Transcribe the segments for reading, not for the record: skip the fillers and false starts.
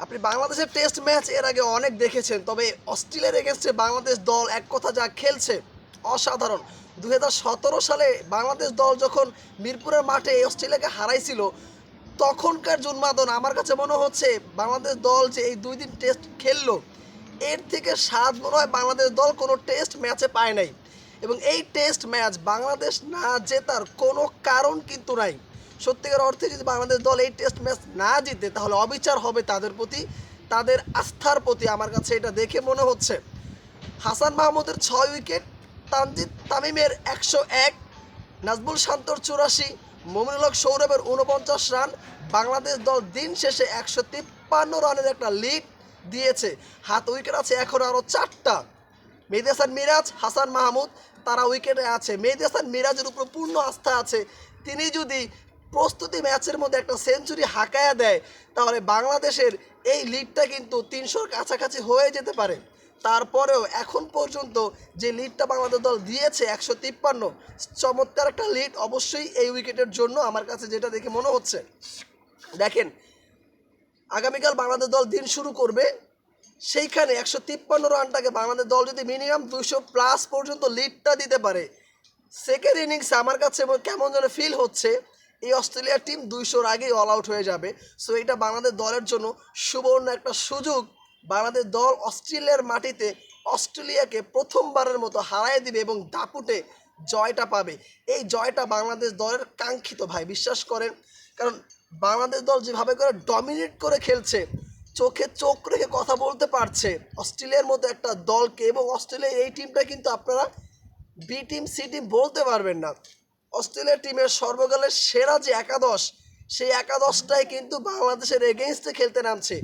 আপনি বাংলাদেশের test match এর আগে অনেক দেখেছেন, তবে অস্ট্রেলিয়ার এগেনস্টে বাংলাদেশ দল এক কথা যা খেলছে অসাধারণ। 2017 সালে বাংলাদেশ দল যখন মিরপুরের মাঠে অস্ট্রেলিয়াকে হারাইছিল, তখনকার উন্মাদন আমার কাছে মনে হচ্ছে বাংলাদেশ দল যে এই 2 দিন টেস্ট খেললো, এর থেকে স্বাদ মনে হয় বাংলাদেশ দল কোনো টেস্ট ম্যাচে পায় নাই। এবং এই টেস্ট ম্যাচ বাংলাদেশ না জেতার কোনো কারণ কিন্তু নাই। সত্যিকার অর্থে যদি বাংলাদেশ দল এই টেস্ট ম্যাচ না জিতে, তাহলে অবিচার হবে তাদের প্রতি, তাদের আস্থার প্রতি। আমার কাছে এটা দেখে মনে হচ্ছে হাসান মাহমুদের 6 উইকেট, তানজিদ তামিমের 101, নাজমুল শান্তর 84, মমিনুল হক সৌরভের 49 রান। বাংলাদেশ দল দিন শেষে 153 রানের একটা লিড দিয়েছে। হাত উইকেট আছে এখন আরও 4টা। মেহেদী হাসান মিরাজ, হাসান মাহমুদ তারা উইকেটে আছে। মেহেদী হাসান মিরাজের উপর পূর্ণ আস্থা আছে। তিনি যদি প্রস্তুতি ম্যাচের মধ্যে একটা সেঞ্চুরি হাঁকায়া দেয়, তাহলে বাংলাদেশের এই লিডটা কিন্তু 300-র কাছাকাছি হয়ে যেতে পারে। তারপরেও এখন পর্যন্ত যে লিডটা বাংলাদেশ দল দিয়েছে 153, চমৎকার একটা লিড অবশ্যই এই উইকেটের জন্য আমার কাছে যেটা দেখে মনে হচ্ছে। দেখেন, আগামীকাল বাংলাদেশ দল দিন শুরু করবে, সেইখানে 153 রানটাকে বাংলাদেশ দল যদি মিনিমাম 200+ পর্যন্ত লিডটা দিতে পারে, সেকেন্ড ইনিংসে আমার কাছে কেমন যেন ফিল হচ্ছে এই অস্ট্রেলিয়ার টিম 200-র আগেই অল আউট হয়ে যাবে। সো এটা বাংলাদেশ দলের জন্য সুবর্ণ একটা সুযোগ। বাংলাদেশ দল অস্ট্রেলিয়ার মাটিতে অস্ট্রেলিয়াকে প্রথমবারের মতো হারায় দিবে এবং দাপুটে জয়টা পাবে। এই জয়টা বাংলাদেশ দলের কাঙ্ক্ষিত ভাই, বিশ্বাস করেন। কারণ বাংলাদেশ দল যেভাবে করে ডমিনেট করে খেলছে, চোখে চোখ রেখে কথা বলতে পারছে অস্ট্রেলিয়ার মতো একটা দলকে, এবং অস্ট্রেলিয়ার এই টিমটা কিন্তু আপনারা বি টিম সি টিম বলতে পারবেন না। অস্ট্রেলিয়ার টিমের সর্বকালের সেরা যে একাদশ, সেই একাদশটাই কিন্তু বাংলাদেশের এগেইনস্টে খেলতে নামছে।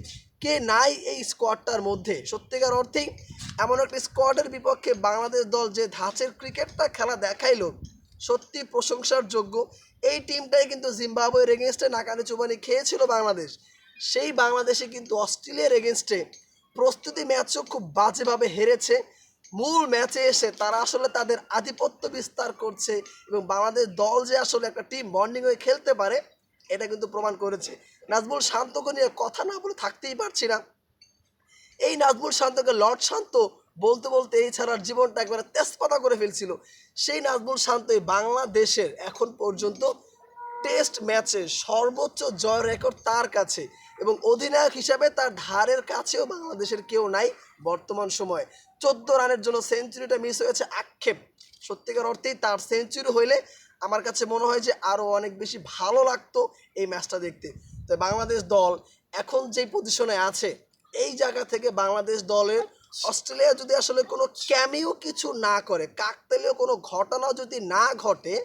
কে নাই এই স্কোয়াডটার মধ্যে? সত্যিকার অর্থেই এমন একটা স্কোয়াডের বিপক্ষে বাংলাদেশ দল যে ধাঁচের ক্রিকেটটা খেলা দেখাইলো, সত্যি প্রশংসার যোগ্য। এই টিমটাই কিন্তু জিম্বাবুয়ের এগেনস্টে নাকানি চুবানি খেয়েছিল বাংলাদেশ। সেই বাংলাদেশে কিন্তু অস্ট্রেলিয়ার এগেনস্টে প্রস্তুতি ম্যাচও খুব বাজেভাবে হেরেছে। মূল ম্যাচে এসে তারা আসলে তাদের আধিপত্য বিস্তার করছে, এবং বাংলাদেশ দল যে আসলে একটা টিম বন্ডিং হয়ে খেলতে পারে, এটা কিন্তু প্রমাণ করেছে। নাজমুল শান্তকে নিয়ে কথা না বলে থাকতেই পারছি না। এই নাজমুল শান্তকে লর্ড শান্ত বলতে বলতে এই ছাড়ার জীবনটা একবারে তেজপাতা করে ফেলছিল। সেই নাজমুল শান্তই বাংলাদেশের এখন পর্যন্ত টেস্ট ম্যাচে সর্বোচ্চ জয় রেকর্ড তার কাছে, এবং অধিনায়ক হিসাবে তার ধারের কাছেও বাংলাদেশের কেউ নাই বর্তমান সময়ে। 14 রানের জন্য সেঞ্চুরিটা মিস হয়েছে, আক্ষেপ। সত্যিকার অর্থেই তার সেঞ্চুরি হইলে আমার কাছে মনে হয় যে আরও অনেক বেশি ভালো লাগতো এই ম্যাচটা দেখতে। তো বাংলাদেশ দল এখন যেই পজিশনে আছে, এই জায়গা থেকে বাংলাদেশ দলের অস্ট্রেলিয়া যদি আসলে কোনো ক্যামিও কিছু না করে, কাকতালীয় কোনো ঘটনা যদি না ঘটে,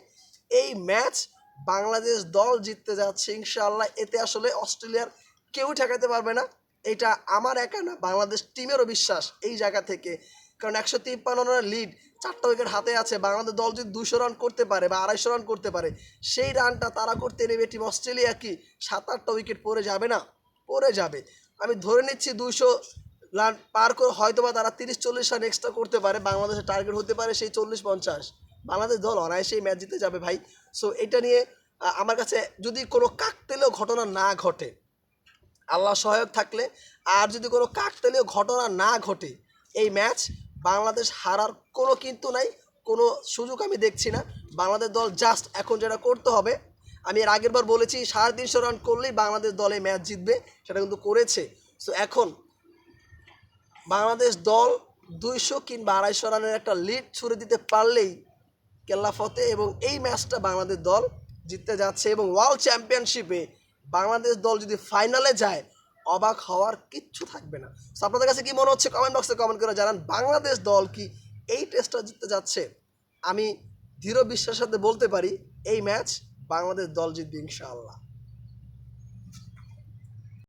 এই ম্যাচ বাংলাদেশ দল জিততে যাচ্ছে ইনশাআল্লাহ। এতে আসলে অস্ট্রেলিয়ার কেউ ঠেকাতে পারবে না। এটা আমার একা না, বাংলাদেশ টিমেরও বিশ্বাস এই জায়গা থেকে। কারণ 153 রানের লিড, 4টা উইকেট হাতে আছে। বাংলাদেশ দল যদি 200 রান করতে পারে বা 250 রান করতে পারে, সেই রানটা তারা করতে নেবে টিম অস্ট্রেলিয়া কি 7-8টা উইকেট পড়ে যাবে না? পড়ে যাবে। আমি ধরে নিচ্ছি 200 রান পার করে হয়তো বা তারা 30-40 রান এক্সট্রা করতে পারে। বাংলাদেশের টার্গেট হতে পারে সেই 40-50। বাংলাদেশ দল অনায়াসেই ম্যাচ জিতে যাবে ভাই। সো এটা নিয়ে আমার কাছে যদি কোনো কাকতালীয় ঘটনা না ঘটে, আল্লাহ সহায়ক থাকলে, আর যদি কোনো কাকতালীয় ঘটনা না ঘটে, এই ম্যাচ বাংলাদেশ হারার কোনো কিন্তু নাই, কোনো সুযোগ আমি দেখছি না। বাংলাদেশ দল জাস্ট এখন যেটা করতে হবে, আমি এর আগের বার বলেছি 350 রান করলেই বাংলাদেশ দলে ম্যাচ জিতবে, সেটা কিন্তু করেছে। সো এখন বাংলাদেশ দল 200 কিংবা 250 রানের একটা লিড ছুড়ে দিতে পারলেই কেল্লা ফতে, এবং এই ম্যাচটা বাংলাদেশ দল জিততে যাচ্ছে। এবং ওয়ার্ল্ড চ্যাম্পিয়নশিপে বাংলাদেশ দল যদি ফাইনালে যায়, অবাক হওয়ার কিচ্ছু থাকবে না। সো আপনাদের কাছে কি মনে হচ্ছে কমেন্ট বক্সে কমেন্ট করে জানান, বাংলাদেশ দল কি এই টেস্টটা জিততে যাচ্ছে? আমি দৃঢ় বিশ্বাসের সাথে বলতে পারি এই ম্যাচ বাংলাদেশ দল জিতবে ইনশাআল্লাহ।